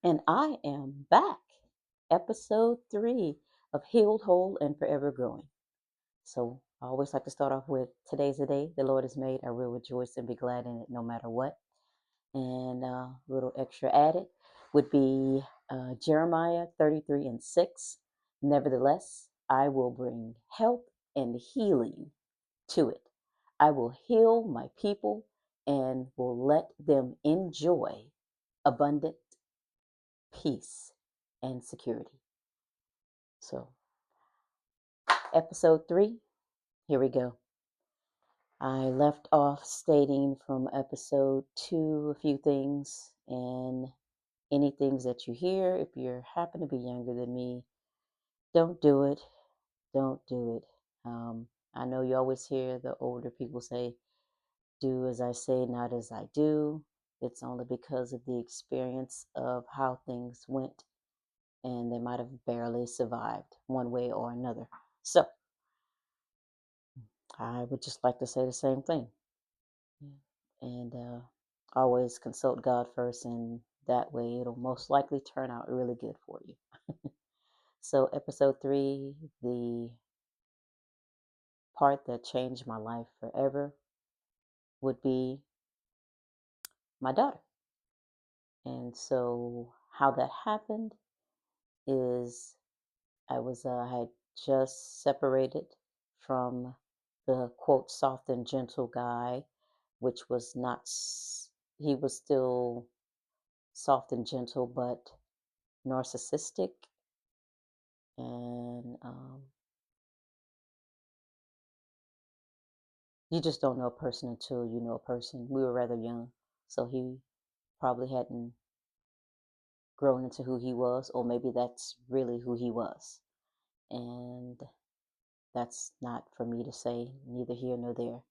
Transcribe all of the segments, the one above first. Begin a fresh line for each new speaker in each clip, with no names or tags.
And I am back. Episode 3 of Healed, Whole, and Forever Growing. So I always like to start off with today's the day the Lord has made. I will rejoice and be glad in it no matter what. And a little extra added would be Jeremiah 33 and 6. Nevertheless, I will bring help and healing to it. I will heal my people and will let them enjoy abundant peace and security. So, episode 3, here we go. I left off stating from episode 2 a few things, and any things that you hear, if you happen to be younger than me, don't do it. Don't do it. I know you always hear the older people say, do as I say, not as I do. It's only because of the experience of how things went, and they might have barely survived one way or another. So, I would just like to say the same thing. And always consult God first, and that way it'll most likely turn out really good for you. So, episode 3, the part that changed my life forever would be my daughter. And so, how that happened is I had just separated from the quote soft and gentle guy, which was not, he was still soft and gentle, but narcissistic. And you just don't know a person until you know a person. We were rather young, so he probably hadn't grown into who he was, or maybe that's really who he was. And that's not for me to say, neither here nor there.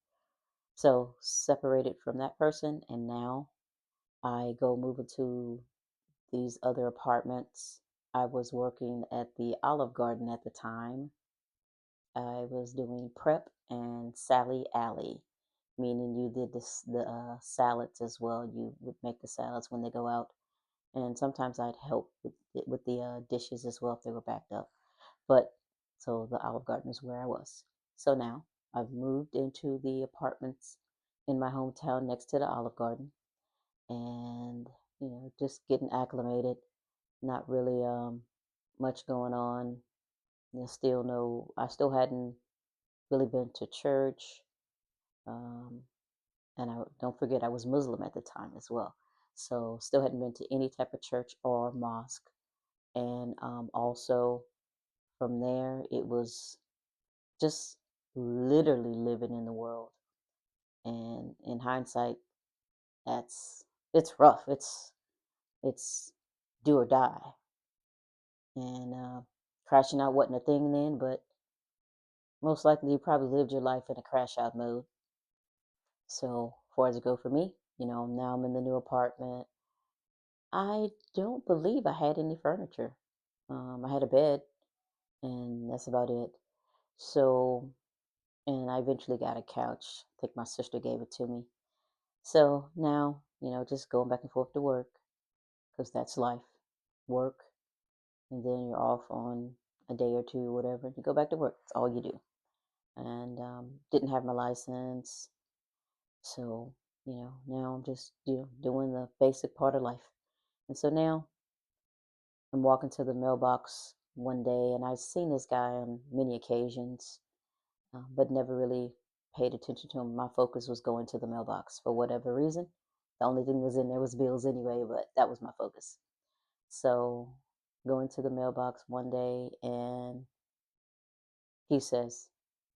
So, separated from that person, and now I go move into these other apartments. I was working at the Olive Garden at the time. I was doing prep and Sally Alley, meaning you did the salads as well. You would make the salads when they go out, and sometimes I'd help with the dishes as well if they were backed up. But so the Olive Garden is where I was. So now I've moved into the apartments in my hometown next to the Olive Garden, and just getting acclimated. Not really much going on. Still no. I still hadn't really been to church. Um, and I don't forget I was Muslim at the time as well. So still hadn't been to any type of church or mosque. And also from there, it was just literally living in the world. And in hindsight, that's it's rough. It's do or die. And crashing out wasn't a thing then, but most likely you probably lived your life in a crash out mode. So far as it go for me, now I'm in the new apartment. I don't believe I had any furniture. I had a bed, and that's about it. So, and I eventually got a couch. I think my sister gave it to me. So now, just going back and forth to work, because that's life. Work, and then you're off on a day or two, whatever. You go back to work. That's all you do. And didn't have my license. So, now I'm just, doing the basic part of life. And so now I'm walking to the mailbox one day, and I've seen this guy on many occasions, but never really paid attention to him. My focus was going to the mailbox for whatever reason. The only thing was in there was bills anyway, but that was my focus. So going to the mailbox one day, and he says,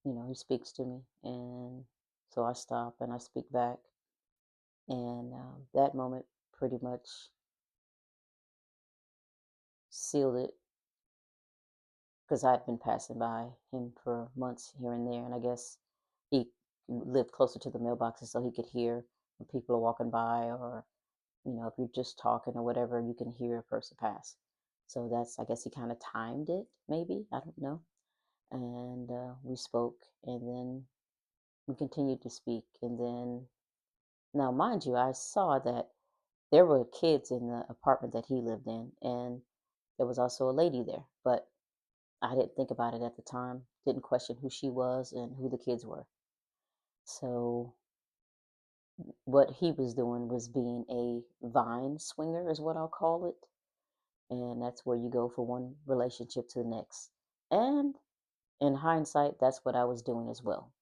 he speaks to me, and so I stop and I speak back, and that moment pretty much sealed it because I'd been passing by him for months here and there, and I guess he lived closer to the mailboxes so he could hear when people are walking by, or if you're just talking or whatever, you can hear a person pass. So that's, I guess he kind of timed it, maybe, I don't know. And we spoke, and then we continued to speak, and then now mind you, I saw that There were kids in the apartment that he lived in, and there was also a lady there, but I didn't think about it at the time, didn't question who she was and who the kids were. So what he was doing was being a vine swinger, is what I'll call it. And that's where you go from one relationship to the next. And in hindsight, that's what I was doing as well.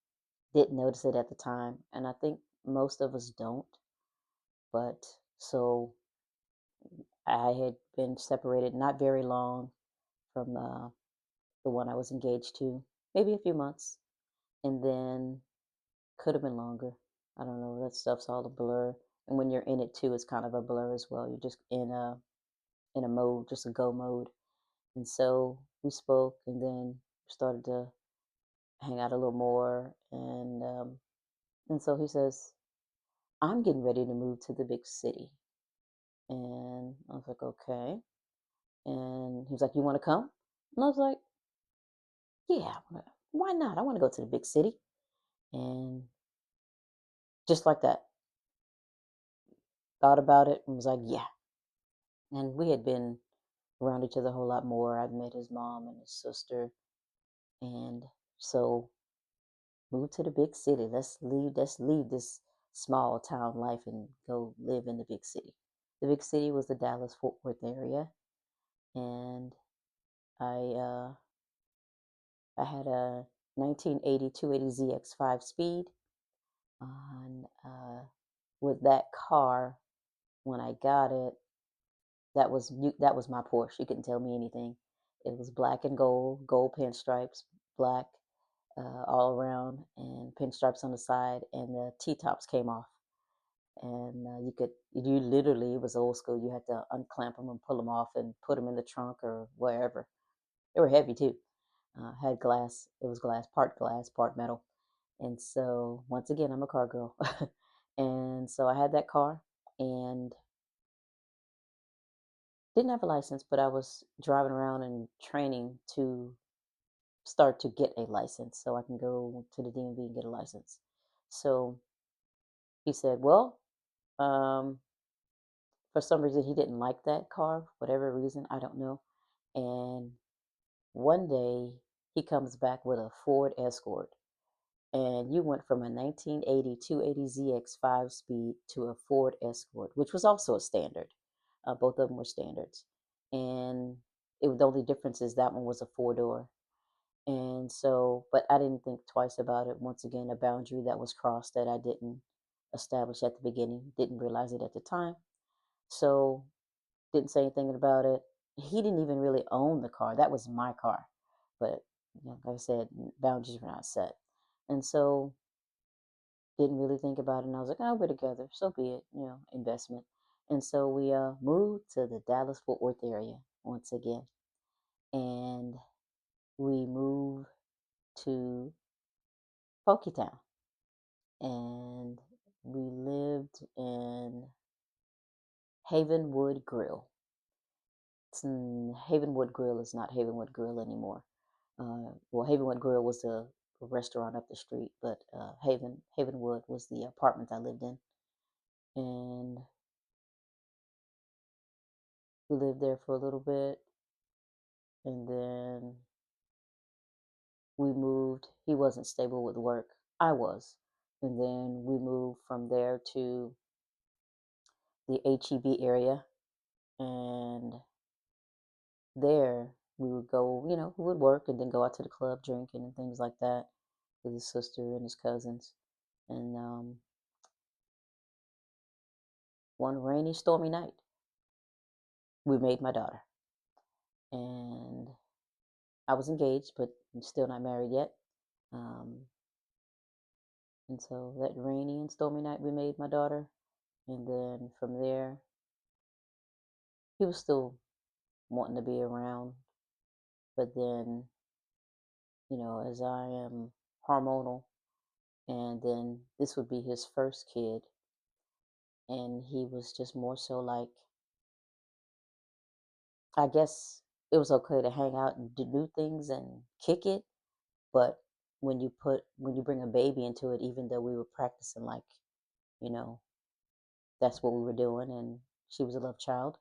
Didn't notice it at the time, and I think most of us don't. But so I had been separated not very long from the one I was engaged to, maybe a few months, and then could have been longer. I don't know. That stuff's all a blur, and when you're in it too, it's kind of a blur as well. You're just in a mode, just a go mode. And so we spoke, and then started to hang out a little more, and so he says, "I'm getting ready to move to the big city," and I was like, "Okay." And he was like, "You want to come?" And I was like, "Yeah, why not? I want to go to the big city." And just like that, thought about it and was like, "Yeah." And we had been around each other a whole lot more. I'd met his mom and his sister, and so moved to the big city. Let's leave this small town life and go live in the big city. The big city was the Dallas Fort Worth area, and I uh, I had a 1980 280ZX5 speed on with that car when I got it. That was my Porsche. You couldn't tell me anything. It was black and gold, gold pinstripes, black all around, and pinstripes on the side, and the T-tops came off. And you literally, it was old school. You had to unclamp them and pull them off and put them in the trunk or wherever. They were heavy too. Had glass. It was glass, part metal. And so once again, I'm a car girl. And so I had that car and didn't have a license, but I was driving around and training to start to get a license so I can go to the DMV and get a license. So he said, well, um, for some reason he didn't like that car, whatever reason, I don't know. And one day he comes back with a Ford Escort. And you went from a 1980 280ZX5 speed to a Ford Escort, which was also a standard. Both of them were standards. And the only difference is that one was a four-door. And so, but I didn't think twice about it. Once again, a boundary that was crossed that I didn't establish at the beginning, didn't realize it at the time. So, didn't say anything about it. He didn't even really own the car. That was my car. But, like I said, boundaries were not set. And so, didn't really think about it. And I was like, oh, we're together. So be it, investment. And so we moved to the Dallas Fort Worth area once again. And we moved to Poketown. And we lived in Havenwood Grill. Havenwood Grill is not Havenwood Grill anymore. Well, Havenwood Grill was the restaurant up the street, but Havenwood was the apartment I lived in, and we lived there for a little bit, and then we moved. He wasn't stable with work. I was, and then we moved from there to the HEB area, and there we would go. We would work and then go out to the club drinking and things like that with his sister and his cousins. And one rainy, stormy night, we made my daughter. And I was engaged, but I'm still not married yet. Um, and so that rainy and stormy night, we made my daughter. And then from there, he was still wanting to be around. But then, as I am hormonal, and then this would be his first kid. And he was just more so like, I guess it was okay to hang out and do things and kick it, but when you bring a baby into it, even though we were practicing like, you know, that's what we were doing, and she was a love child.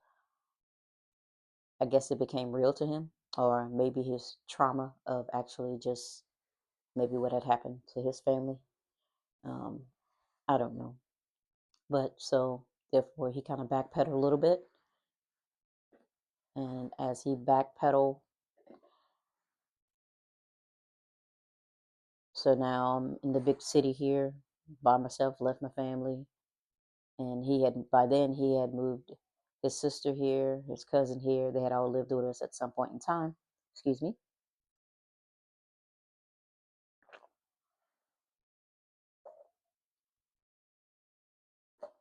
I guess it became real to him, or maybe his trauma of actually just maybe what had happened to his family. Um, I don't know. But so therefore, he kind of backpedaled a little bit. And as he backpedaled, so now I'm in the big city here by myself, left my family. And he had, by then, he had moved his sister here, his cousin here. They had all lived with us at some point in time. Excuse me.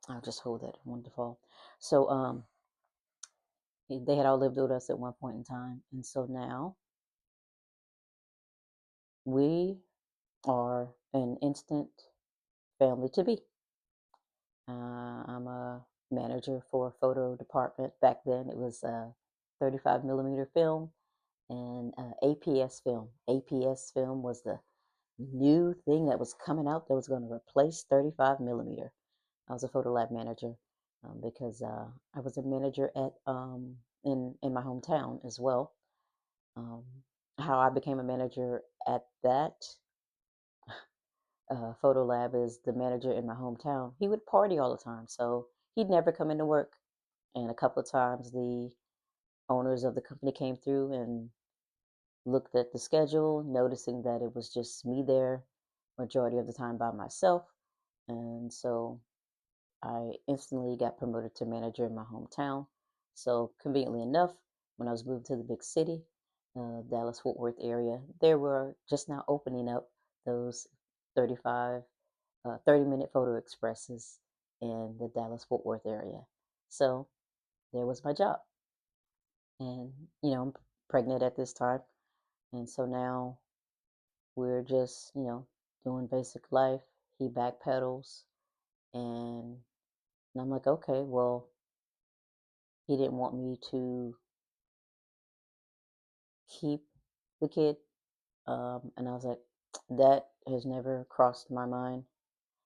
I'll just hold that. Wonderful. So, they had all lived with us at one point in time. And so now we are an instant family to be. I'm a manager for a photo department. Back then, it was 35 millimeter film and APS film. APS film was the new thing that was coming out that was going to replace 35 millimeter. I was a photo lab manager because I was a manager at in my hometown as well. Um, how I became a manager at that photo lab is the manager in my hometown. He would party all the time, so he'd never come into work. And a couple of times, the owners of the company came through and looked at the schedule, noticing that it was just me there majority of the time by myself. And so I instantly got promoted to manager in my hometown. So conveniently enough, when I was moved to the big city, Dallas Fort Worth area, they were just now opening up those 35 30-minute photo expresses in the Dallas Fort Worth area. So there was my job. And, I'm pregnant at this time. And so now we're just, doing basic life. He backpedals. And I'm like, okay, well, he didn't want me to keep the kid. And I was like, that has never crossed my mind.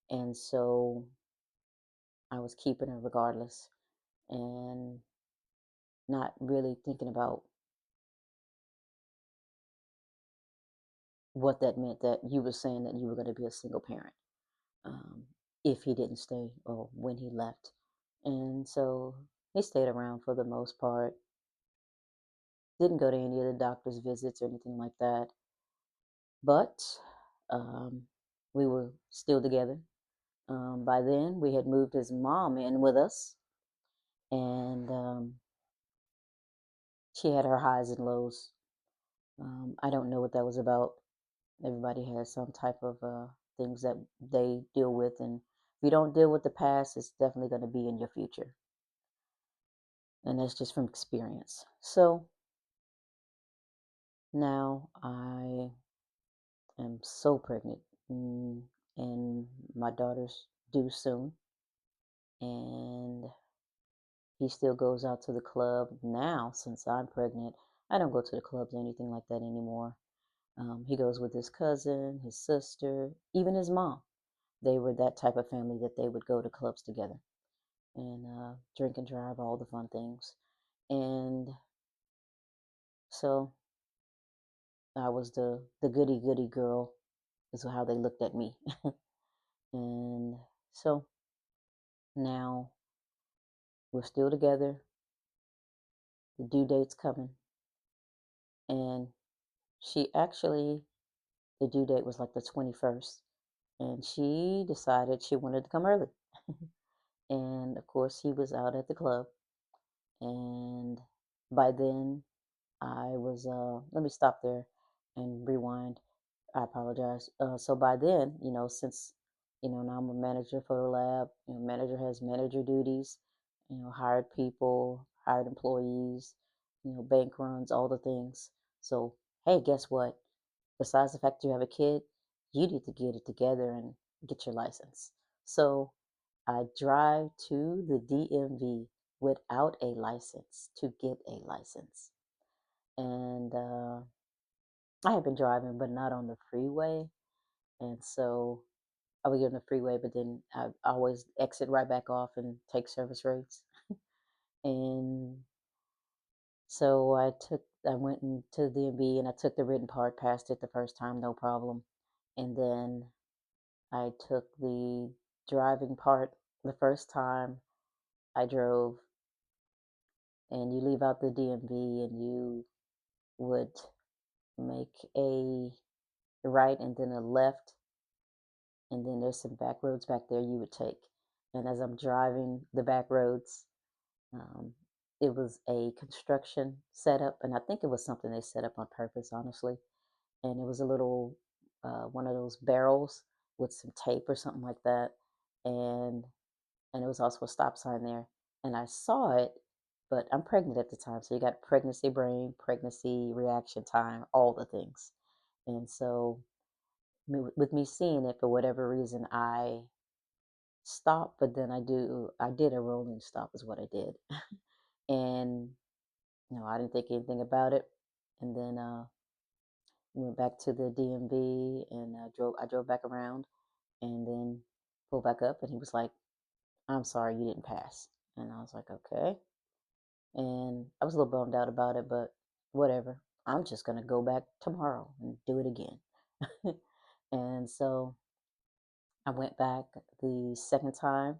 And so I was keeping her regardless and not really thinking about what that meant, that you were saying that you were going to be a single parent um, if he didn't stay or when he left. And so he stayed around for the most part, didn't go to any of the doctor's visits or anything like that. But um, we were still together. By then, we had moved his mom in with us, and she had her highs and lows. I don't know what that was about. Everybody has some type of things that they deal with, and if you don't deal with the past, it's definitely going to be in your future, and that's just from experience. So now I am so pregnant, and my daughter's due soon, and he still goes out to the club now since I'm pregnant. I don't go to the clubs or anything like that anymore. He goes with his cousin, his sister, even his mom. They were that type of family that they would go to clubs together and drink and drive, all the fun things. And so I was the goody goody girl, is how they looked at me. And so now we're still together. The due date's coming, and she actually, the due date was like the 21st, and she decided she wanted to come early. And of course, he was out at the club, and by then I was, let me stop there and rewind. I apologize. So by then, since, now I'm a manager for the lab, manager has manager duties, hired people, hired employees, bank runs, all the things. So, hey, guess what? Besides the fact you have a kid, you need to get it together and get your license. So I drive to the DMV without a license to get a license. And I had been driving, but not on the freeway. And so I would get on the freeway, but then I always exit right back off and take service roads. And so I went into the DMV and I took the written part, passed it the first time, no problem. And then I took the driving part the first time I drove, and you leave out the DMV and you would make a right and then a left, and then there's some back roads back there you would take. And as I'm driving the back roads, um, it was a construction setup, and I think it was something they set up on purpose, honestly. And it was a little one of those barrels with some tape or something like that, and it was also a stop sign there. And I saw it, but I'm pregnant at the time, so you got pregnancy brain, pregnancy reaction time, all the things. And so with me seeing it, for whatever reason, I stopped, but then I did a rolling stop is what I did. And I didn't think anything about it. And then went back to the DMV and I drove back around and then pulled back up, and he was like, "I'm sorry, you didn't pass." And I was like, "Okay." And I was a little bummed out about it, but whatever. I'm just gonna go back tomorrow and do it again. And so I went back the second time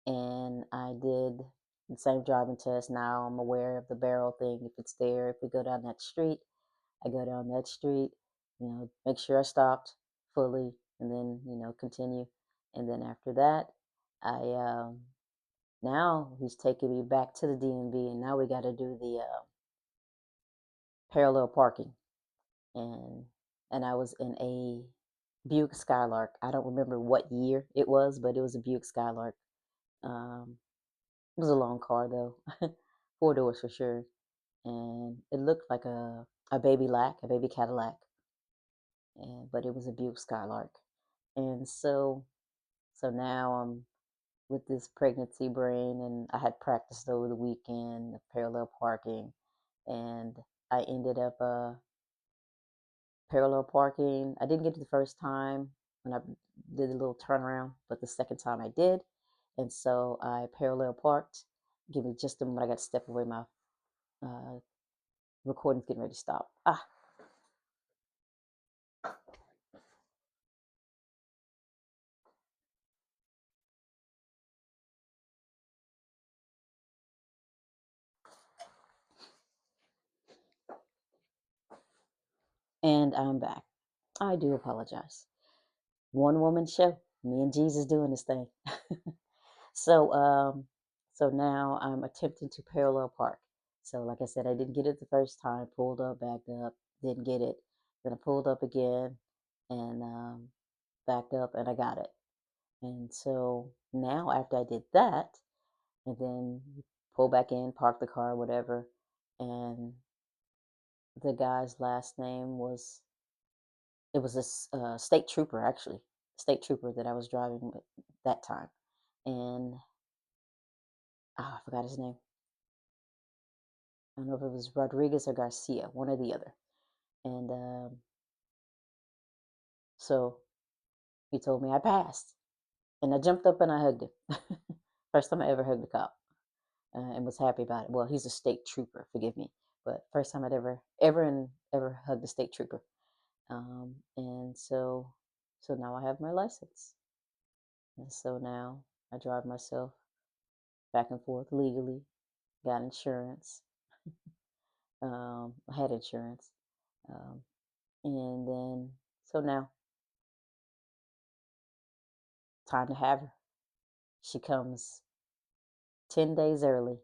and I did the same driving test. Now I'm aware of the barrel thing. If it's there, if we go down that street, I go down that street, make sure I stopped fully and then, continue. And then after that, I, now he's taking me back to the DMV, and now we got to do the parallel parking. And I was in a Buick Skylark. I don't remember what year it was, but it was a Buick Skylark. It was a long car though, 4 doors for sure, and it looked like a baby Cadillac, and but it was a Buick Skylark. And so now I'm with this pregnancy brain, and I had practiced over the weekend of parallel parking, and I ended up parallel parking. I didn't get it the first time when I did a little turnaround, but the second time I did. And so I parallel parked. Give me just a moment. I got to step away. My uh, recording's getting ready to stop. And I'm back. I do apologize. One woman show. Me and Jesus doing this thing. So so now I'm attempting to parallel park. So like I said, I didn't get it the first time. Pulled up, backed up, didn't get it. Then I pulled up again and backed up, and I got it. And so now after I did that, and then pull back in, park the car, whatever, and the guy's last name was it was a state trooper, actually, state trooper that I was driving with that time, and I forgot his name. I don't know if it was Rodriguez or Garcia, one or the other. And so he told me I passed, and I jumped up and I hugged him. First time I ever hugged a cop, and was happy about it. Well, he's a state trooper, forgive me, but first time I'd ever hugged a state trooper. And so now I have my license, and so now I drive myself back and forth legally. Got insurance. I had insurance, um, and then so now time to have her. She comes 10 days early,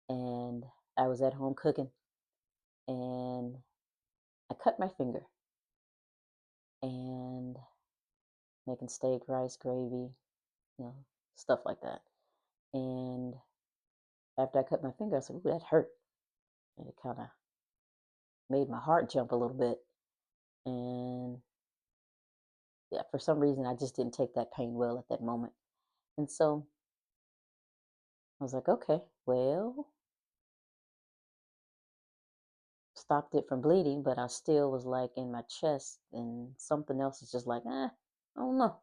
and I was at home cooking, and I cut my finger, and making steak, rice, gravy, you know, stuff like that. And after I cut my finger, I said, "Ooh, that hurt," and it kind of made my heart jump a little bit. And yeah, for some reason, I just didn't take that pain well at that moment. And so I was like, okay, well, stopped it from bleeding, but I still was like in my chest, and something else is just like, I don't know.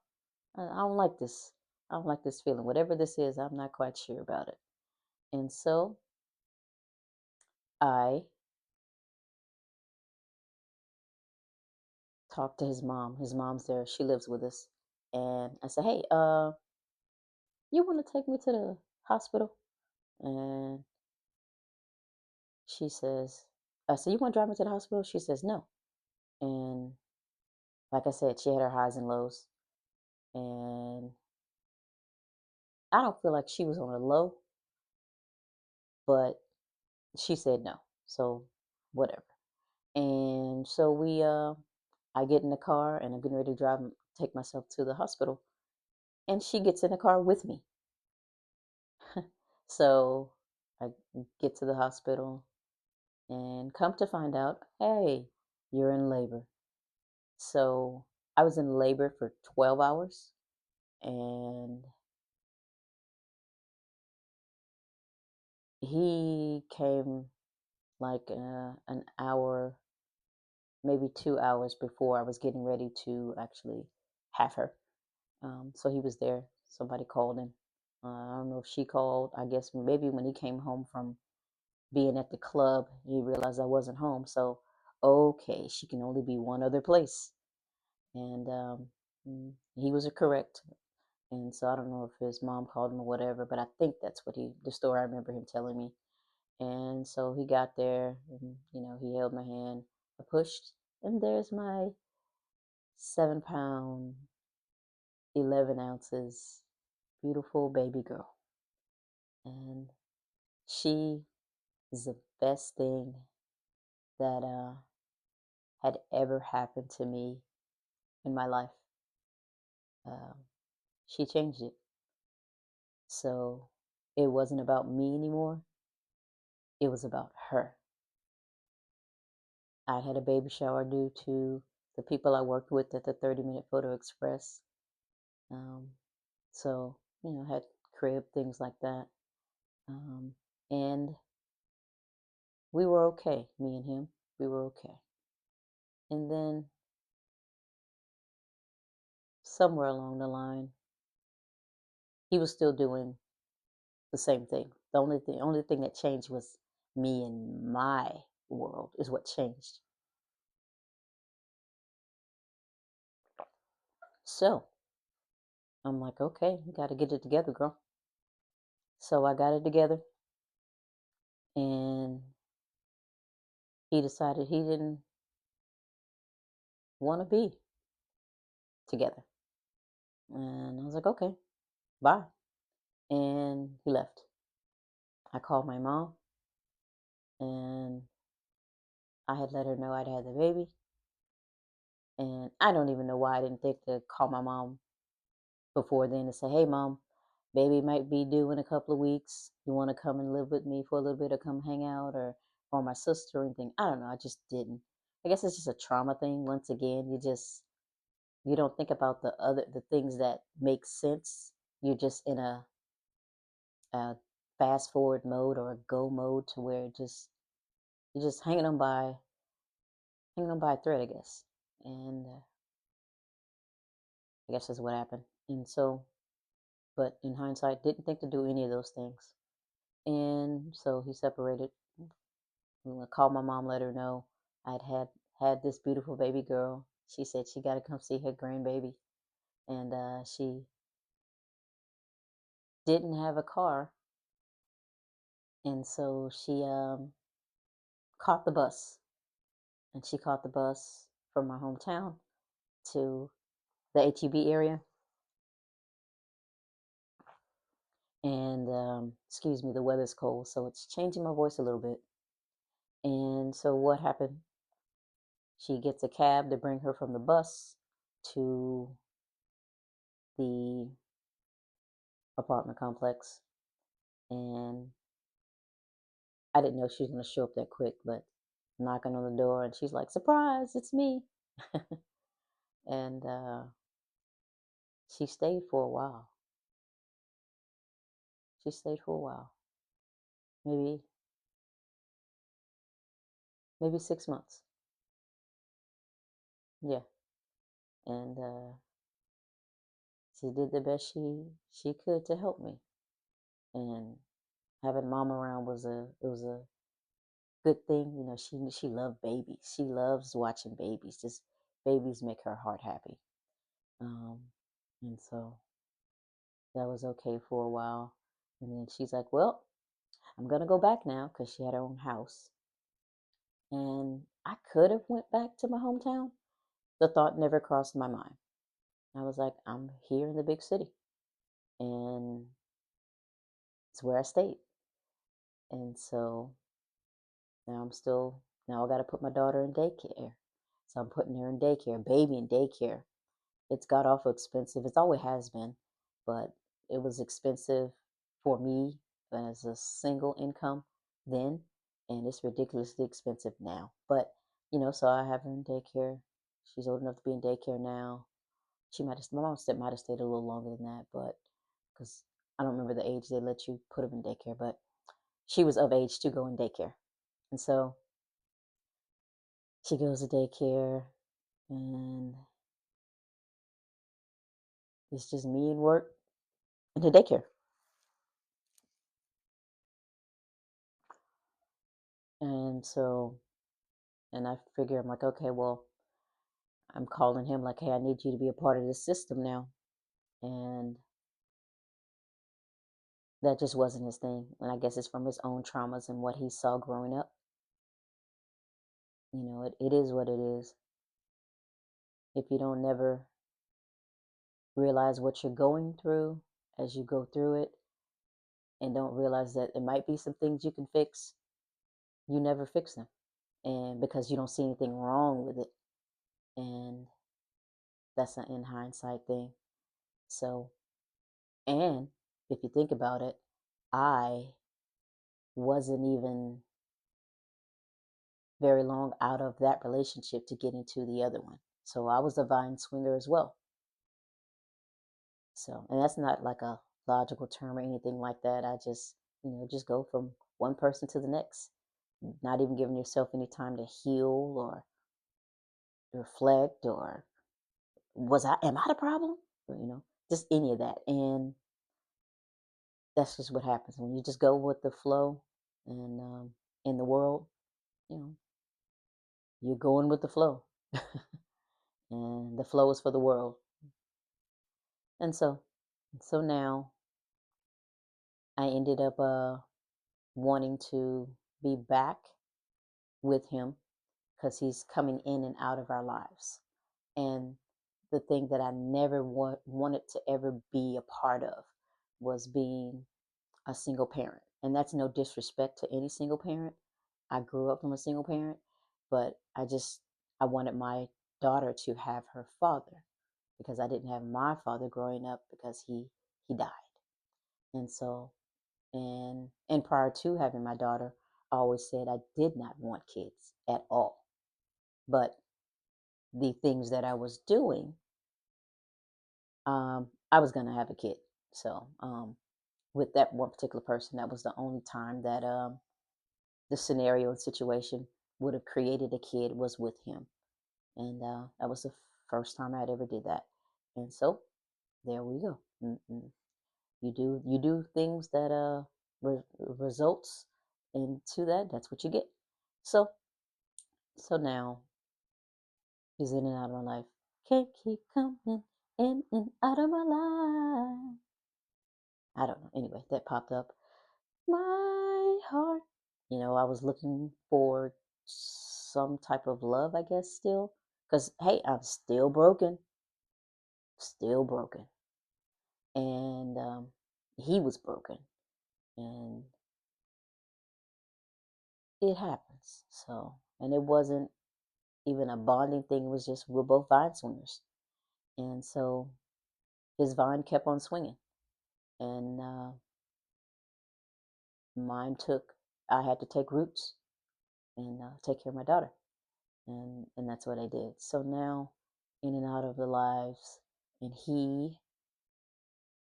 I don't like this. I don't like this feeling. Whatever this is, I'm not quite sure about it. And so I talked to his mom. His mom's there. She lives with us. And I said, "Hey, you want to take me to the hospital?" And she says, I said, "You want to drive me to the hospital?" She says, "No." And like I said, she had her highs and lows. And I don't feel like she was on a low, but she said no. So whatever. And so I get in the car and I'm getting ready to drive and take myself to the hospital. And she gets in the car with me. So I get to the hospital and come to find out, hey, you're in labor. So I was in labor for 12 hours and he came like an hour, maybe 2 hours before I was getting ready to actually have her. So he was there. Somebody called him. I don't know if she called. I guess maybe when he came home from being at the club, he realized I wasn't home. So, okay, she can only be one other place. And he was correct. And so I don't know if his mom called him or whatever, but I think that's what the story I remember him telling me. And so he got there, and he held my hand. I pushed, and there's my 7 pound, 11 ounces, beautiful baby girl. And she is the best thing that had ever happened to me in my life. Um, she changed it. So it wasn't about me anymore, it was about her. I had a baby shower due to the people I worked with at the 30-minute Photo Express. Um, so, had crib, things like that. Um, and we were okay, me and him. We were okay. And then somewhere along the line, he was still doing the same thing. The only thing that changed was me and my world is what changed. So I'm like, okay, you got to get it together, girl. So I got it together, and he decided he didn't want to be together. And I was like, okay, bye. And he left. I called my mom, and I had let her know I'd had the baby. And I don't even know why I didn't think to call my mom before then to say, hey, mom, baby might be due in a couple of weeks. You want to come and live with me for a little bit or come hang out or my sister or anything? I don't know. I just didn't. I guess it's just a trauma thing. Once again, you don't think about the things that make sense. You're just in a fast forward mode or a go mode to where you're just hanging on by a thread, I guess. And I guess that's what happened. And so, but in hindsight, didn't think to do any of those things. And so he separated. I called my mom, let her know I'd had this beautiful baby girl. She said she got to come see her grandbaby, and she didn't have a car, and so she caught the bus, and she caught the bus from my hometown to the HEB area. And excuse me, the weather's cold, so it's changing my voice a little bit. And so what happened? She gets a cab to bring her from the bus to the apartment complex. And I didn't know she was going to show up that quick, but knocking on the door, and she's like, surprise, it's me. And she stayed for a while. She stayed for a while, maybe 6 months. Yeah. And she did the best she could to help me. And Having mom around was a good thing. You know, she loved babies. She loves watching babies. Just babies make her heart happy. Um, and so that was okay for a while. And then she's like, "Well, I'm gonna go back now," because she had her own house. And I could have went back to my hometown. The thought never crossed my mind. I was like, I'm here in the big city, and it's where I stayed. And so now now I got to put my daughter in daycare. So I'm putting her in daycare, baby in daycare. It's got awful expensive. It always has been, but it was expensive for me as a single income then, and it's ridiculously expensive now. But so I have her in daycare. She's old enough to be in daycare now. My mom said might have stayed a little longer than that, but because I don't remember the age they let you put them in daycare, but she was of age to go in daycare, and so she goes to daycare, and it's just me and work and the daycare. And so, and I figure I'm like, okay, well, I'm calling him like, hey, I need you to be a part of this system now. And that just wasn't his thing. And I guess it's from his own traumas and what he saw growing up. It is what it is. If you don't never realize what you're going through as you go through it, and don't realize that it might be some things you can fix, you never fix them. And because you don't see anything wrong with it. And that's an in hindsight thing. So, and if you think about it, I wasn't even very long out of that relationship to get into the other one. So I was a vine swinger as well. So, and that's not like a logical term or anything like that. I just go from one person to the next, not even giving yourself any time to heal or reflect or am I the problem? Or, just any of that. And that's just what happens when you just go with the flow. And in the world, you know, you're going with the flow, and the flow is for the world. And so now I ended up wanting to be back with him because he's coming in and out of our lives. And the thing that I never wanted to ever be a part of was being a single parent. And that's no disrespect to any single parent. I grew up from a single parent, but I wanted my daughter to have her father because I didn't have my father growing up because he died. And so and prior to having my daughter, I always said I did not want kids at all. But the things that I was doing, I was going to have a kid. So with that one particular person, that was the only time that the scenario and situation would have created a kid was with him. And that was the first time I'd ever did that. And so there we go. Mm-mm. You do things that results into that. That's what you get. So now he's in and out of my life. Can't keep coming in and out of my life. I don't know. Anyway, that popped up. My heart. I was looking for some type of love, I guess, still. Because, hey, I'm still broken. Still broken. And he was broken. And it happens. So, and it wasn't even a bonding thing. It was just we're both vine swingers. And so his vine kept on swinging. And I had to take roots and take care of my daughter. And that's what I did. So now, in and out of the lives, and he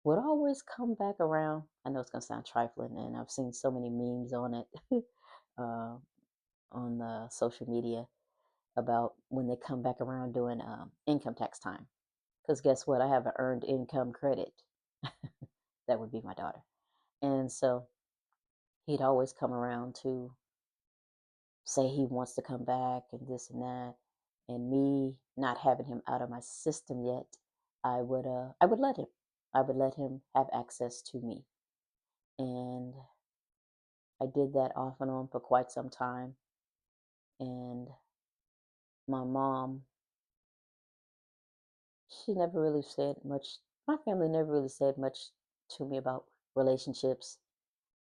would always come back around. I know it's gonna sound trifling, and I've seen so many memes on it, uh, on the social media about when they come back around doing income tax time. Because guess what? I have an earned income credit. That would be my daughter, and so he'd always come around to say he wants to come back and this and that. And me not having him out of my system yet, I would let him. I would let him have access to me. And I did that off and on for quite some time. And my mom, she never really said much. My family never really said much to me about relationships.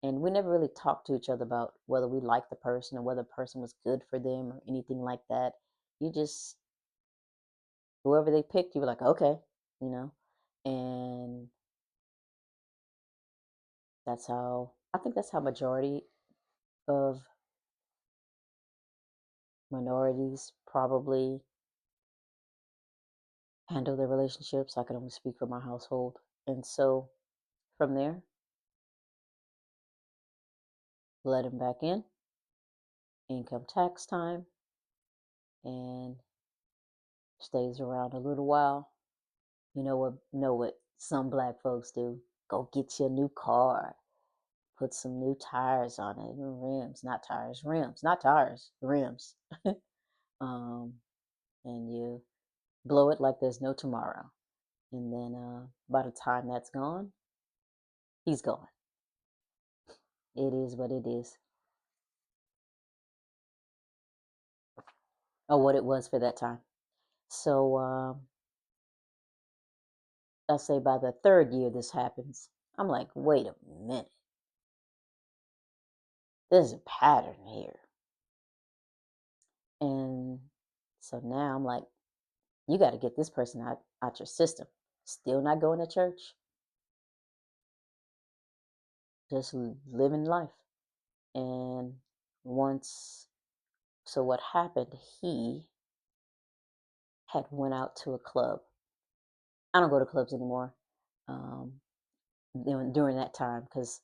And we never really talked to each other about whether we liked the person or whether the person was good for them or anything like that. You just, whoever they picked, you were like, okay, you know? And I think that's how majority of minorities probably handle their relationships. I can only speak for my household. And so from there, let him back in, income tax time, and stays around a little while. Know what some black folks do. Go get you a new car, put some new tires on it, rims, not tires, rims, not tires, rims. um, and you blow it like there's no tomorrow. And then by the time that's gone, he's gone. It is what it is. Or what it was for that time. So I'll say by the third year this happens, I'm like, wait a minute. There's a pattern here. And so now I'm like, you got to get this person out your system. Still not going to church, just living life. And once, so what happened, he had went out to a club. I don't go to clubs anymore during that time because,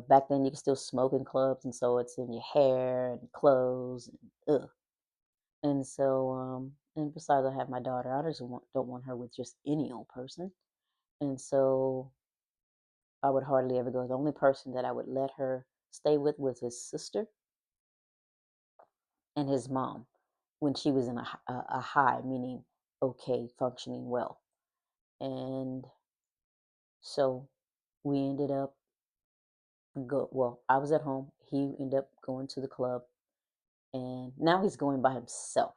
back then you could still smoke in clubs. And so it's in your hair and clothes. And, ugh. And so, and besides, I have my daughter. I just don't want her with just any old person. And so I would hardly ever go. The only person that I would let her stay with was his sister and his mom when she was in a high, meaning okay, functioning well. And so we ended up I was at home. He ended up going to the club, and now he's going by himself.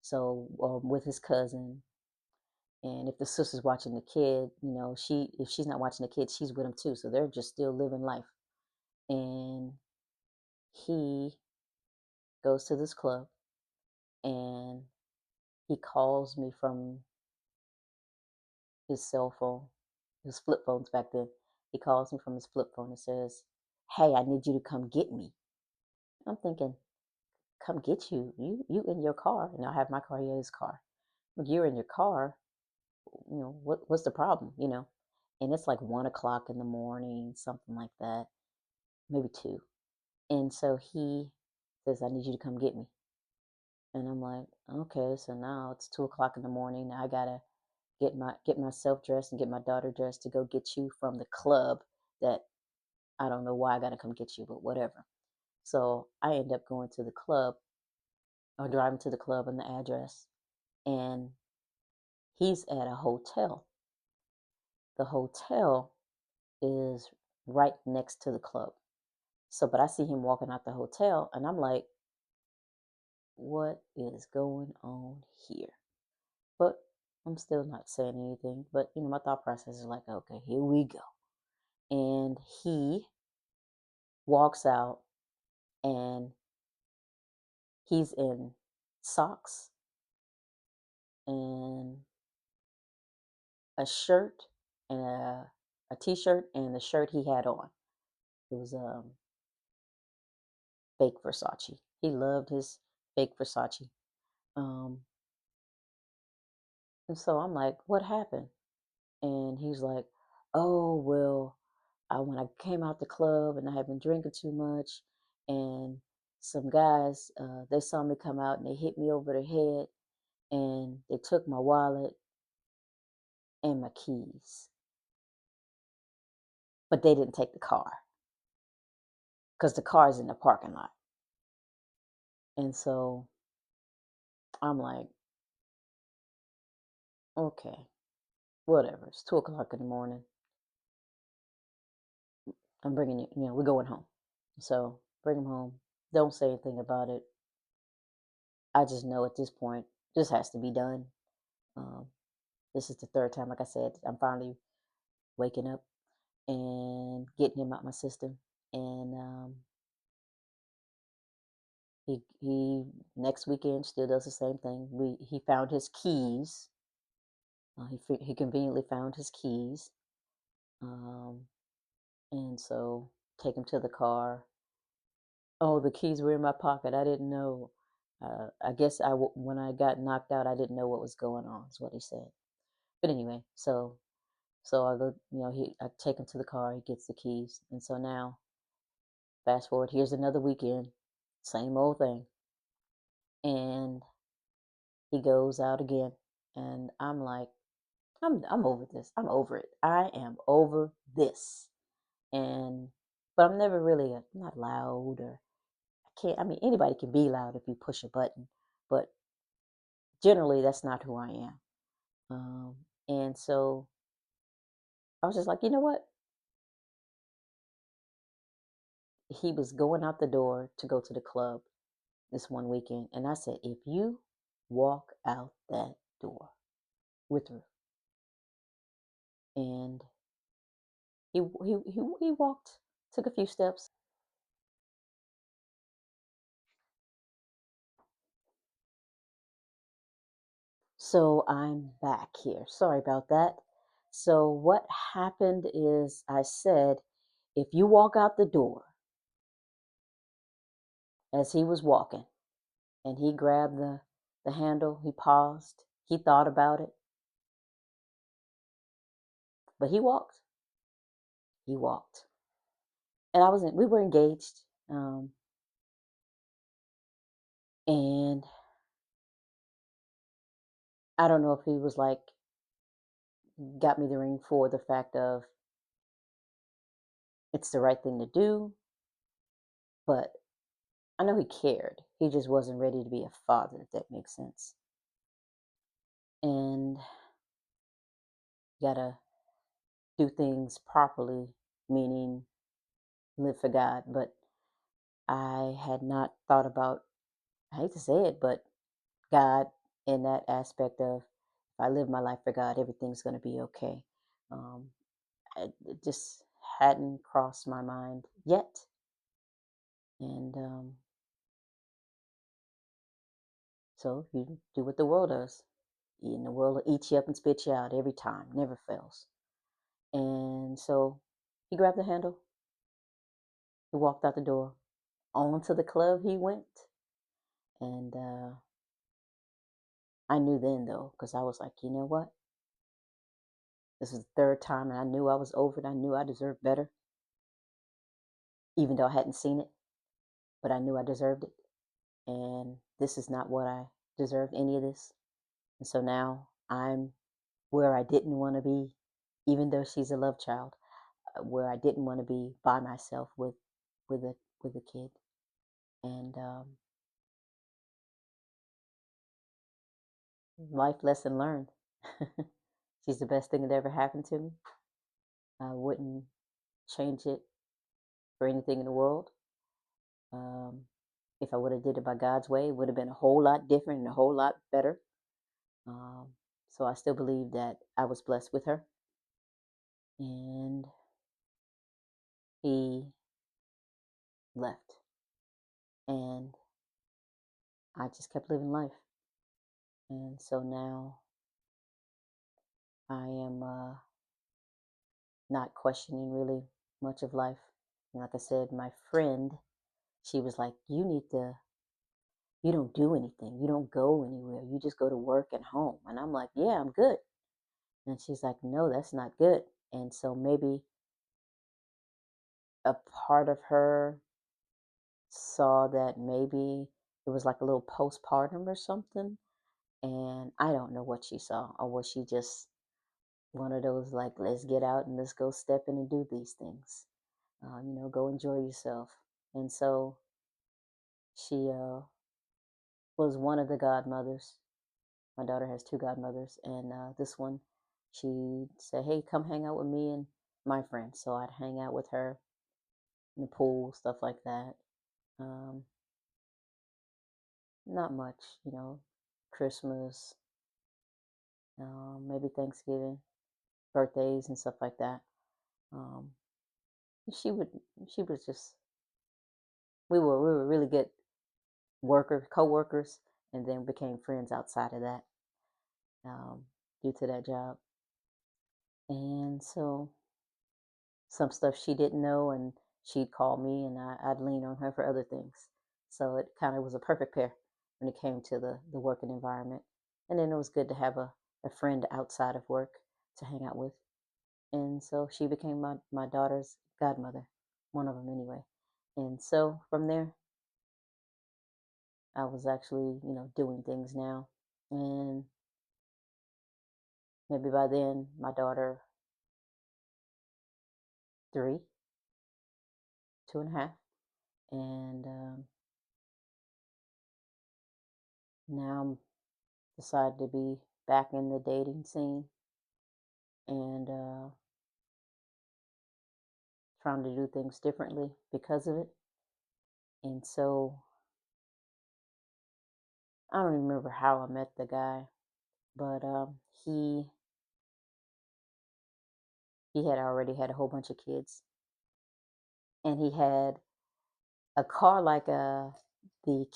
So with his cousin, and if the sister's watching the kid, if she's not watching the kid, she's with him too. So they're just still living life. And he goes to this club, and he calls me from his cell phone, his flip phones back then. He calls me from his flip phone and says, "Hey, I need you to come get me." I'm thinking, "Come get you? You in your car?" And I have my car, he has his car. When you're in your car, what's the problem? And it's like 1 o'clock in the morning, something like that, maybe two. And so he says, "I need you to come get me." And I'm like, okay, so now it's 2 o'clock in the morning. Now I gotta get myself dressed and get my daughter dressed to go get you from the club that I don't know why I gotta come get you, but whatever. So I end up going to the club or driving to the club and the address, and he's at a hotel. The hotel is right next to the club. So, but I see him walking out the hotel, and I'm like, what is going on here? But I'm still not saying anything. But my thought process is like, okay, here we go. And he walks out, and he's in socks and a shirt and a t-shirt, and the shirt he had on, it was fake Versace. He loved his fake Versace. Um, and so I'm like, what happened? And he's like, oh, well, when I came out the club and I had been drinking too much, and some guys, they saw me come out and they hit me over the head, and they took my wallet and my keys, but they didn't take the car. because the car's in the parking lot. And so I'm like, okay, whatever. It's 2 o'clock in the morning. I'm bringing you, we're going home. So bring him home. Don't say anything about it. I just know at this point, this has to be done. Um, this is the third time, like I said, I'm finally waking up and getting him out my system. And he next weekend still does the same thing. He found his keys. He conveniently found his keys, um, and so take him to the car. Oh, the keys were in my pocket. I didn't know. I guess when I got knocked out, I didn't know what was going on. Is what he said. But anyway, so I go. I take him to the car. He gets the keys, and so now, fast forward. Here's another weekend, same old thing, and he goes out again, and I'm like, I'm over this. I'm over it. I am over this, and but I'm never really not loud or can't. I mean, anybody can be loud if you push a button, but generally that's not who I am. And so I was just like, you know what? He was going out the door to go to the club this one weekend, and I said, if you walk out that door, we're through. And he walked, took a few steps. So I'm back here. Sorry about that. So what happened is I said, if you walk out the door as he was walking and he grabbed the handle, he paused, he thought about it, but he walked. He walked. And we were engaged. And I don't know if he was like, got me the ring for the fact of it's the right thing to do, but I know he cared. He just wasn't ready to be a father, if that makes sense. And you gotta do things properly, meaning live for God. But I had not thought about, I hate to say it, but God in that aspect of if I live my life for God, everything's going to be okay. Um, it just hadn't crossed my mind yet. And so you do what the world does. And the world will eat you up and spit you out every time, never fails. And so he grabbed the handle, he walked out the door. On to the club he went. And I knew then, though, because I was like, you know what? This is the third time, and I knew I was over it. I knew I deserved better, even though I hadn't seen it, but I knew I deserved it. And this is not what I deserved, any of this. And so now I'm where I didn't want to be, even though she's a love child, where I didn't want to be by myself with a kid. And life lesson learned. She's the best thing that ever happened to me. I wouldn't change it for anything in the world. If I would have did it by God's way, it would have been a whole lot different and a whole lot better. Um, so I still believe that I was blessed with her. And he left. And I just kept living life. And so now I am not questioning really much of life. And like I said, my friend, she was like, you don't do anything. You don't go anywhere. You just go to work and home. And I'm like, yeah, I'm good. And she's like, no, that's not good. And so maybe a part of her saw that maybe it was like a little postpartum or something. And I don't know what she saw, or was she just one of those like, let's get out and let's go step in and do these things. Go enjoy yourself. And so she was one of the godmothers. My daughter has two godmothers, and this one, she said, "Hey, come hang out with me and my friends." So I'd hang out with her in the pool, stuff like that. Um, Not much, Christmas, maybe Thanksgiving, birthdays, and stuff like that. Um, she would, she was just, we were really good co-workers, and then became friends outside of that, um, due to that job. And so some stuff she didn't know, and she'd call me, and I'd lean on her for other things. So it kind of was a perfect pair when it came to the working environment. And then it was good to have a friend outside of work to hang out with. And so she became my daughter's godmother, one of them anyway. And so from there, I was actually, doing things now. And maybe by then, my daughter, 3, 2.5. And now I'm decided to be back in the dating scene and trying to do things differently because of it. And so I don't even remember how I met the guy, but he had already had a whole bunch of kids, and he had a car like the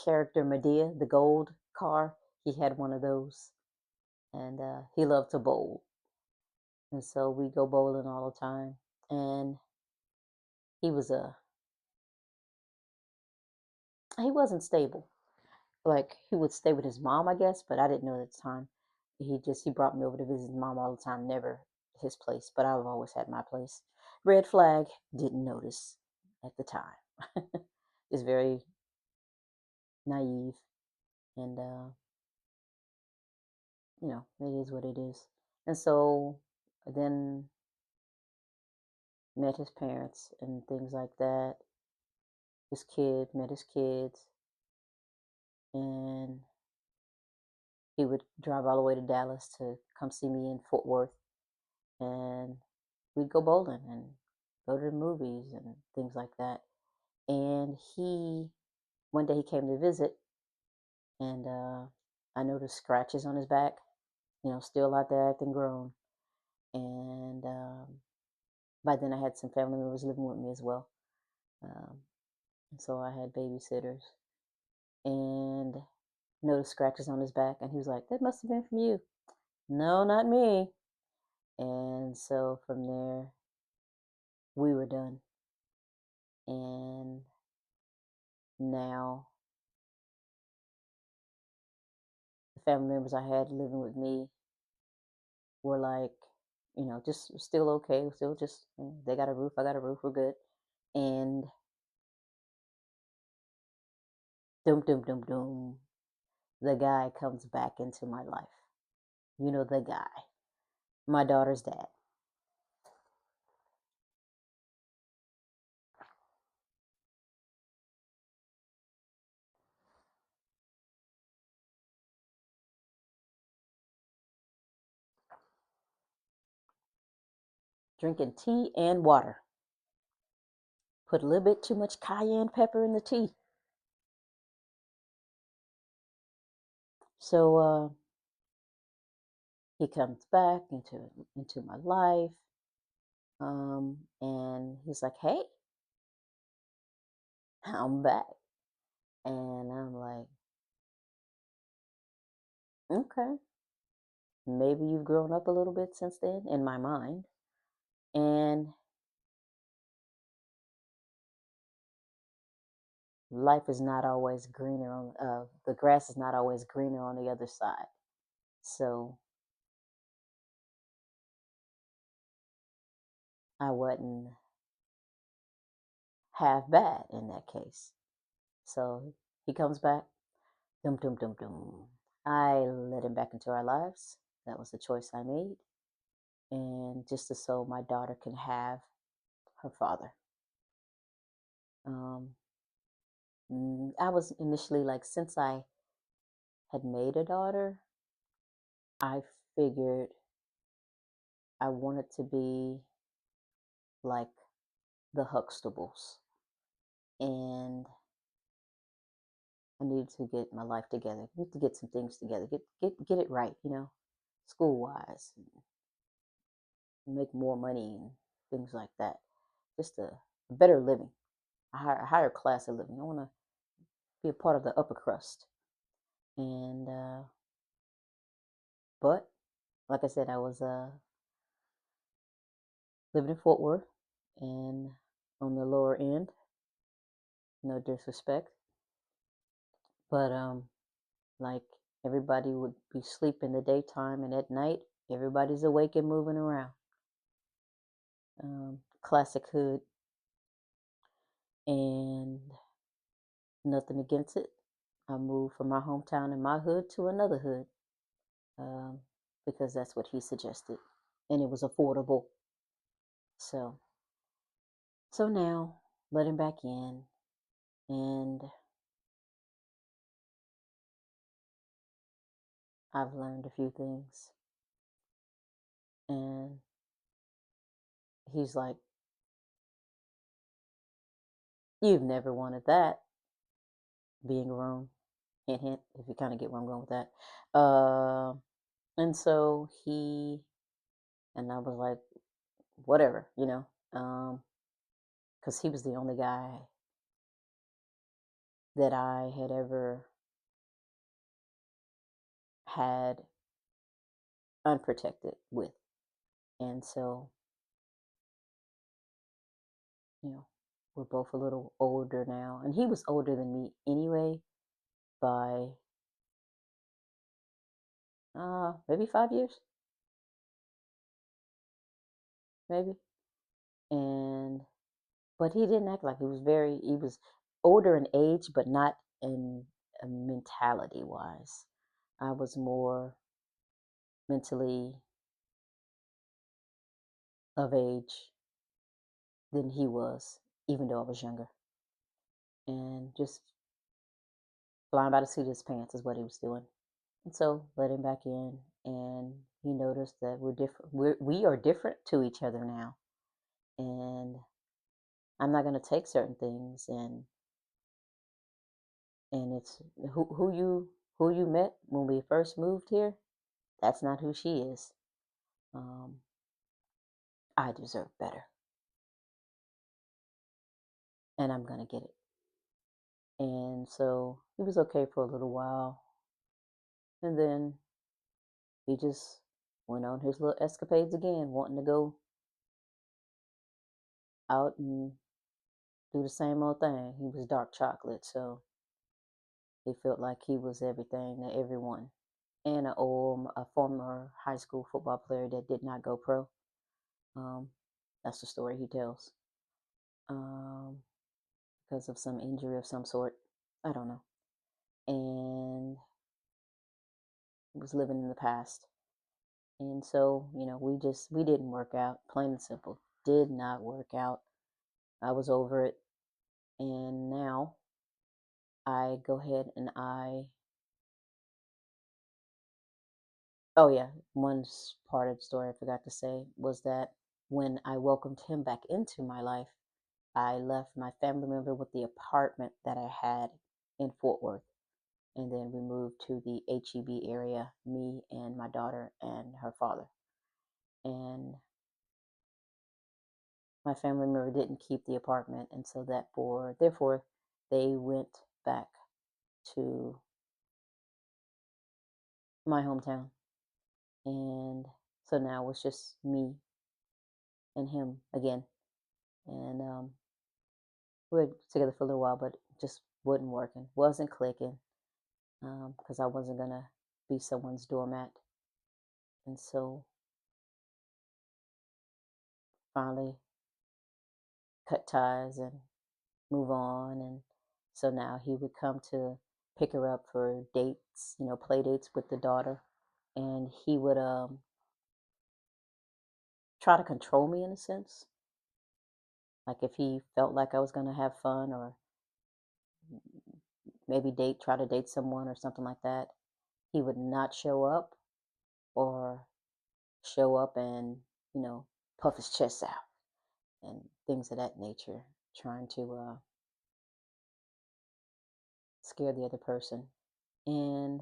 character Medea, the gold car. He had one of those, and he loved to bowl, and so we go bowling all the time. And he was a he wasn't stable. Like he would stay with his mom, I guess, but I didn't know at the time. He brought me over to visit his mom all the time, never his place, but I've always had my place. Red flag, didn't notice at the time. Just very naive, and it is what it is. And so then met his parents and things like that. His kid met his kids, and he would drive all the way to Dallas to come see me in Fort Worth, and we'd go bowling and go to the movies and things like that. And one day he came to visit, and I noticed scratches on his back, still out there acting grown. And by then I had some family members living with me as well. Um, and so I had babysitters, and noticed scratches on his back. And he was like, "That must have been from you." No, not me. And so from there, we were done. And now the family members I had living with me were like, just still okay. Still just, they got a roof, I got a roof, we're good. And doom, doom, doom, doom, the guy comes back into my life. The guy, my daughter's dad. Drinking tea and water. Put a little bit too much cayenne pepper in the tea. So he comes back into my life, and he's like, "Hey, I'm back." And I'm like, "Okay, maybe you've grown up a little bit since then," in my mind. And life is not always greener on the grass is not always greener on the other side. So I wasn't half bad in that case. So he comes back, dum dum dum dum. I let him back into our lives. That was the choice I made, and just so my daughter can have her father. I was initially like, since I had made a daughter, I figured I wanted to be like the Huxtables, and I needed to get my life together. I need to get some things together, get it right, school wise, make more money and things like that. Just a better living, a higher class of living. I want to be a part of the upper crust. And but like I said, I was living in Fort Worth, and on the lower end. No disrespect, but like everybody would be asleep in the daytime, and at night everybody's awake and moving around. Classic hood, and nothing against it. I moved from my hometown and my hood to another hood, um, because that's what he suggested, and it was affordable. So, so now let him back in, and I've learned a few things, and he's like, "You've never wanted that." Being grown, hint, hint. If you kind of get where I'm going with that, and so he and I was like, whatever, because he was the only guy that I had ever had unprotected with. And so, you know, we're both a little older now. And he was older than me anyway by maybe 5 years, maybe. And, but he didn't act like he was older in age, but not in mentality wise. I was more mentally of age than he was, even though I was younger. And just flying by the seat of his pants is what he was doing. And so let him back in, and he noticed that we're different. We are different to each other now, and I'm not going to take certain things. And it's who you met when we first moved here. That's not who she is. Um, I deserve better, and I'm gonna get it. And so he was okay for a little while, and then he just went on his little escapades again, wanting to go out and do the same old thing. He was dark chocolate, so he felt like he was everything to everyone. And a former high school football player that did not go pro. Um, that's the story he tells. Um, because of some injury of some sort. I don't know. And was living in the past. And so, we didn't work out, plain and simple. Did not work out. I was over it. And now I go ahead and oh yeah, one part of the story I forgot to say was that when I welcomed him back into my life, I left my family member with the apartment that I had in Fort Worth. And then we moved to the HEB area, me and my daughter and her father. And my family member didn't keep the apartment, and so therefore they went back to my hometown. And so now it's just me and him again. And we were together for a little while, but it just wasn't clicking, because I wasn't gonna be someone's doormat. And so finally cut ties and move on. And so now he would come to pick her up for dates, play dates with the daughter. And he would try to control me in a sense. Like if he felt like I was going to have fun or maybe try to date someone or something like that, he would not show up, or show up and, puff his chest out and things of that nature, trying to scare the other person. And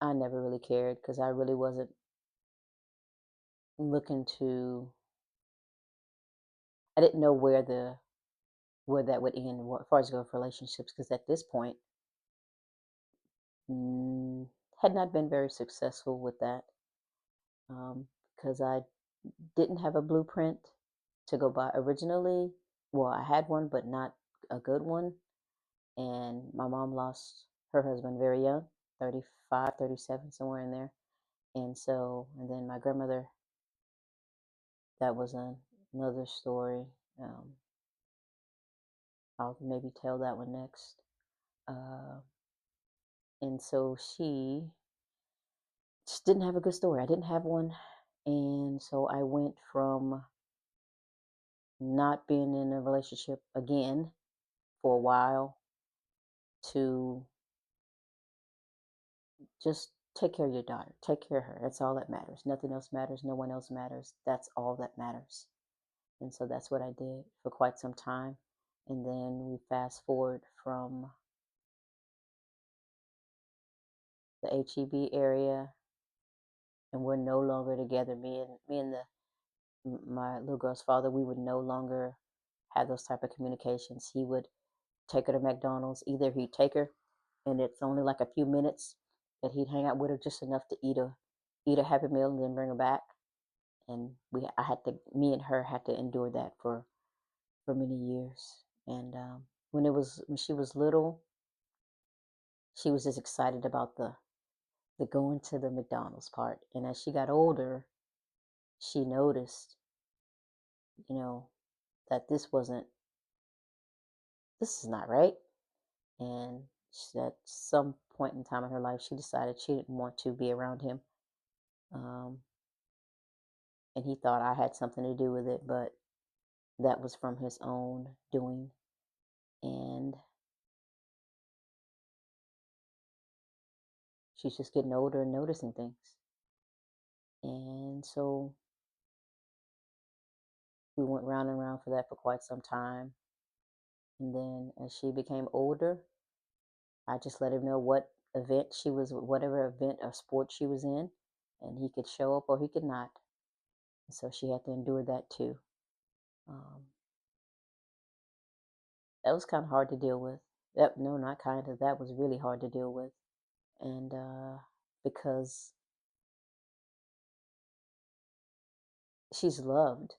I never really cared because I really wasn't looking to, I didn't know where that would end as far as go for relationships, because at this point, mm, had not been very successful with that, because I didn't have a blueprint to go by originally. Well, I had one, but not a good one. And my mom lost her husband very young, 35, 37, somewhere in there. And then my grandmother, that was another story. Um, I'll maybe tell that one next. Uh, and so she just didn't have a good story. I didn't have one. And so I went from not being in a relationship again for a while to just take care of your daughter. Take care of her. That's all that matters. Nothing else matters. No one else matters. That's all that matters. And so that's what I did for quite some time. And then we fast forward from the HEB area, and we're no longer together. My little girl's father, we would no longer have those type of communications. He would take her to McDonald's. Either he'd take her, and it's only like a few minutes, that he'd hang out with her just enough to eat a Happy Meal and then bring her back. And me and her had to endure that for many years. And when she was little, she was just excited about the going to the McDonald's part. And as she got older, she noticed, you know, that this is not right. And at some point in time in her life, she decided she didn't want to be around him. Um, and he thought I had something to do with it, but that was from his own doing. And she's just getting older and noticing things. And so we went round and round for that for quite some time. And then as she became older, I just let him know whatever event or sport she was in, and he could show up or he could not. And so she had to endure that too. Um, that was kind of hard to deal with. No, not kind of. That was really hard to deal with. And because she's loved,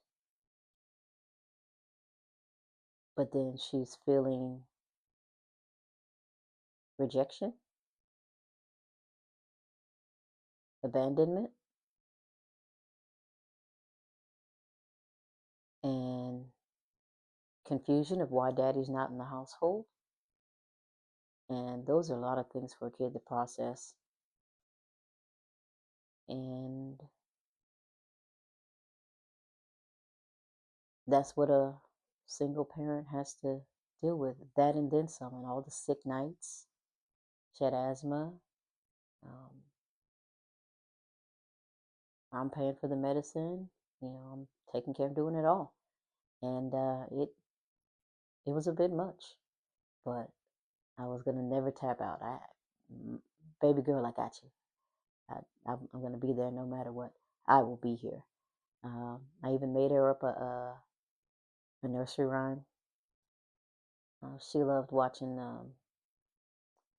but then she's feeling rejection, abandonment, and confusion of why daddy's not in the household. And those are a lot of things for a kid to process. And that's what a single parent has to deal with. That and then some, and all the sick nights. She had asthma. Um, I'm paying for the medicine. I'm taking care of doing it all. And it was a bit much, but I was gonna never tap out. Baby girl, I got you. I'm gonna be there no matter what. I will be here. I even made her up a nursery rhyme. She loved watching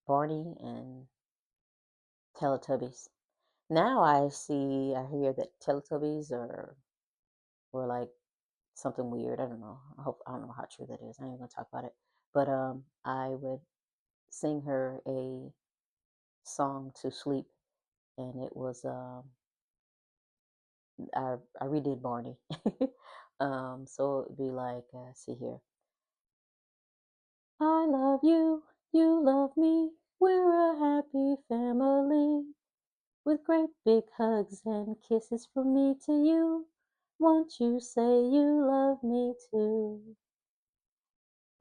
Barney and Teletubbies. Now I hear that Teletubbies were like something weird. I don't know how true that is. I ain't even gonna talk about it. But I would sing her a song to sleep, and it was I redid Barney. So it would be like, see here. I love you, you love me, we're a happy family. With great big hugs and kisses from me to you. Won't you say you love me too?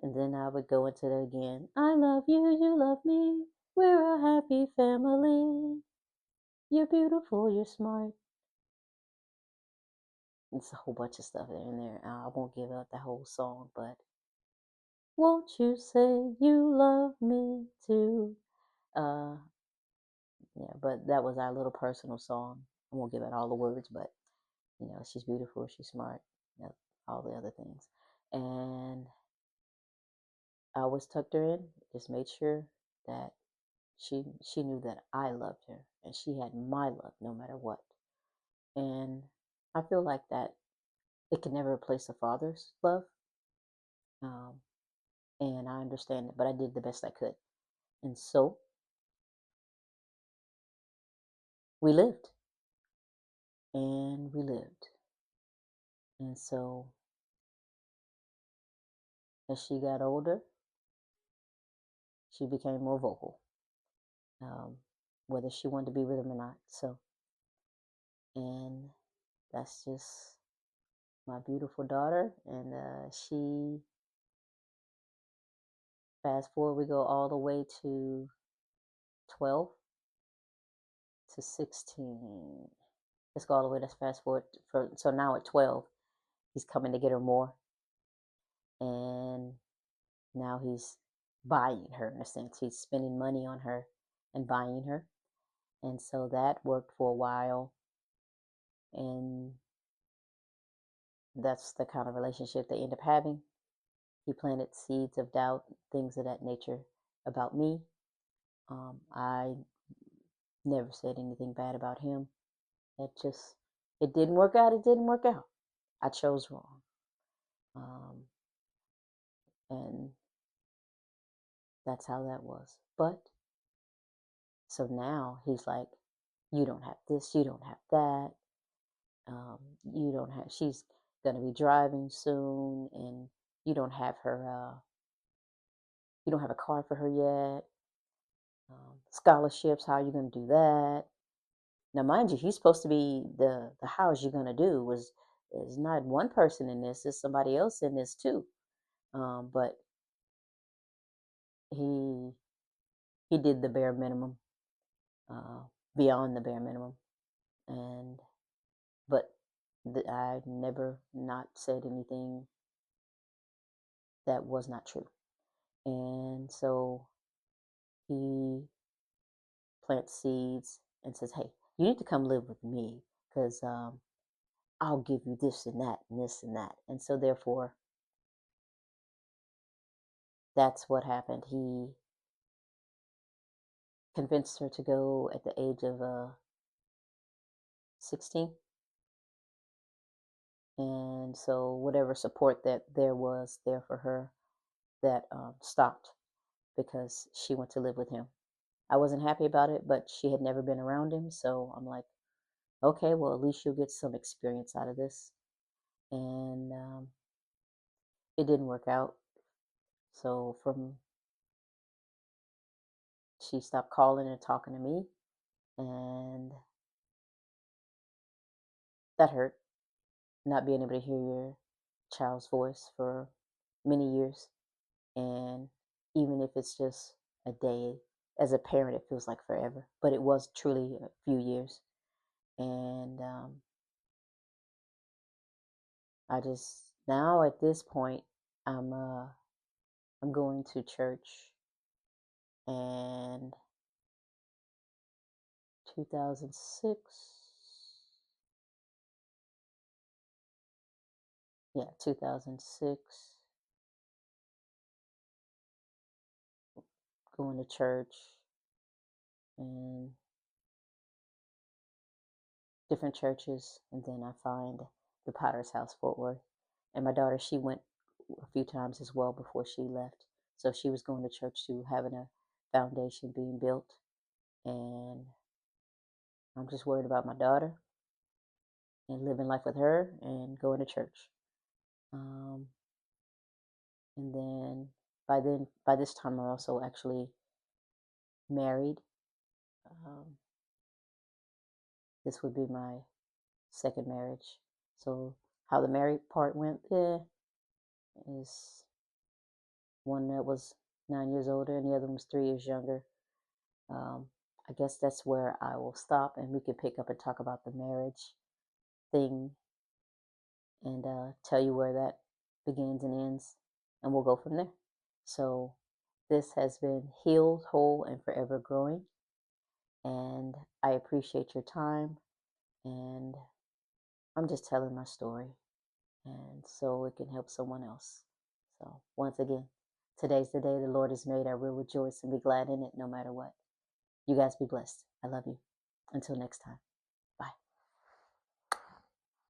And then I would go into it again. I love you, you love me. We're a happy family. You're beautiful, you're smart. It's a whole bunch of stuff in there. I won't give out the whole song, but won't you say you love me too? Uh, yeah, but that was our little personal song. I won't give out all the words, but she's beautiful, she's smart, you know, all the other things. And I always tucked her in, just made sure that she knew that I loved her and she had my love no matter what. And I feel like that it can never replace a father's love. Um, and I understand it, but I did the best I could. And so we lived and we lived. And so as she got older, she became more vocal, um, whether she wanted to be with him or not. So, and that's just my beautiful daughter. And she, fast forward, we go all the way to 12 to 16. Let's go all the way. Let's fast forward. So now at 12, he's coming to get her more. And now he's buying her in a sense. He's spending money on her and buying her. And so that worked for a while. And that's the kind of relationship they end up having. He planted seeds of doubt, things of that nature about me. I never said anything bad about him. It didn't work out. It didn't work out. I chose wrong. Um, and that's how that was. But so now he's like, you don't have this, you don't have that. You don't have, she's going to be driving soon, and you don't have her, you don't have a car for her yet. Scholarships, how are you going to do that? Now, mind you, he's supposed to be the house you're going to do was is not one person in this, it's somebody else in this too. But he he did the bare minimum, uh, beyond the bare minimum, and but I never not said anything that was not true. And so he plants seeds and says, "Hey, you need to come live with me because I'll give you this and that and this and that." And so therefore, that's what happened. He convinced her to go at the age of 16. And so whatever support that there was there for her, that stopped because she went to live with him. I wasn't happy about it, but she had never been around him. So I'm like, okay, well, at least you'll get some experience out of this. And it didn't work out. So she stopped calling and talking to me. And that hurt, not being able to hear your child's voice for many years. And even if it's just a day, as a parent, it feels like forever. But it was truly a few years. And I just now at this point, I'm uh I'm going to church, and 2006, yeah, 2006, going to church and different churches, and then I find the Potter's House, Fort Worth. And my daughter, she went a few times as well before she left. So she was going to church too, having a foundation being built. And I'm just worried about my daughter and living life with her and going to church. Um, and by this time, I'm also actually married. Um, this would be my second marriage. So how the married part went is one that was 9 years older, and the other one was 3 years younger. Um, I guess that's where I will stop, and we can pick up and talk about the marriage thing and tell you where that begins and ends, and we'll go from there. So, this has been Healed, Whole, and Forever Growing, and I appreciate your time, and I'm just telling my story, and so it can help someone else. So, once again, today's the day the Lord has made. I will rejoice and be glad in it no matter what. You guys be blessed. I love you. Until next time.